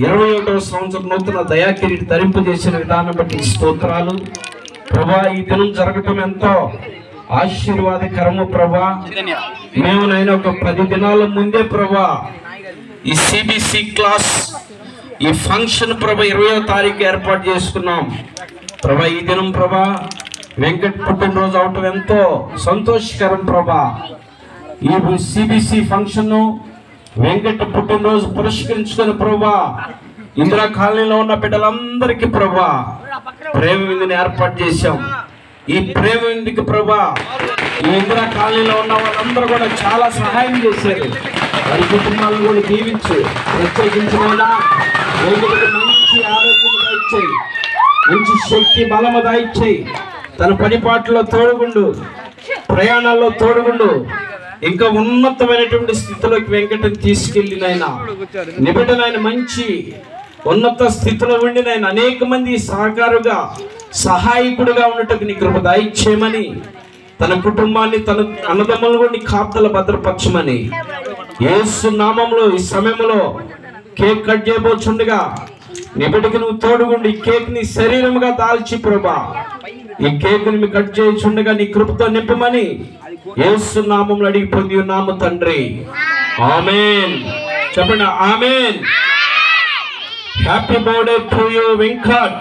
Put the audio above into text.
21వ సంవత్సరం నూతన దయాకిరీటి ధరింపు చేసిన విధానం బట్టి స్తోత్రాలు ప్రభా. ఈ దినం జరగటం ఎంతో ఆశీర్వాదకరము ప్రభా. మేము నైనా ఒక 10 దినాల ముందే ప్రభా ఈ సిబిసి క్లాస్ ఈ ఫంక్షన్ ప్రభా 20వ తారీఖు ఏర్పాటు చేసుకున్నాం ప్రభా. ఈ దినం ప్రభా వెంకట్ పుట్టినరోజు అవటం ఎంతో సంతోషకరం ప్రభా. ఈ సిబిసి ఫంక్షన్ వెంకట పుట్టినరోజు పురస్కరించుకుని ప్రభా ఇందిరా కాలనీలో ఉన్న బిడ్డలందరికీ ప్రభా ప్రేమ విందుని ఏర్పాటు చేశాం. ఈ ప్రేమ విందుకి ప్రభా ఈ ఇందిరా కాలనీలో ఉన్న వాళ్ళందరూ కూడా చాలా సహాయం చేశారు. వారి కుటుంబాలను కూడా దీవించు. ప్రత్యేకించిన మంచి ఆరోగ్యం దాయిచ్చాయి, మంచి శక్తి బలము దాయిచ్చాయి. తన పనిపాట్లలో తోడుగుండు, ప్రయాణాల్లో తోడుగుండు. ఇంకా ఉన్నతమైనటువంటి స్థితిలోకి వెంకటని తీసుకెళ్ళి నాయన నిబిడనైన మంచి ఉన్నత స్థితిలో ఉండి నాయన అనేక మంది సహకారుగా సహాయకుడిగా ఉండటకు నీ కృప దయచేయమని, తన కుటుంబాన్ని తన అన్నదమ్ములను కూడా నీ కాపుదల భద్రపరచమని యేసు నామములో ఈ సమయంలో కేక్ కట్ చేయబోచుండగా నీ బిడ్డకి నువ్వు తోడుగుండి ఈ కేక్ ని శరీరముగా దాల్చి ప్రభా ఈ కేక్ ని కట్ చేయుచుండగా నీ కృపతో నింపమని యేసు నామములో అడిగి పొంది ఉన్నాము తండ్రి. ఆమేన్. చెప్పండి amen. Happy birthday to you Venkat.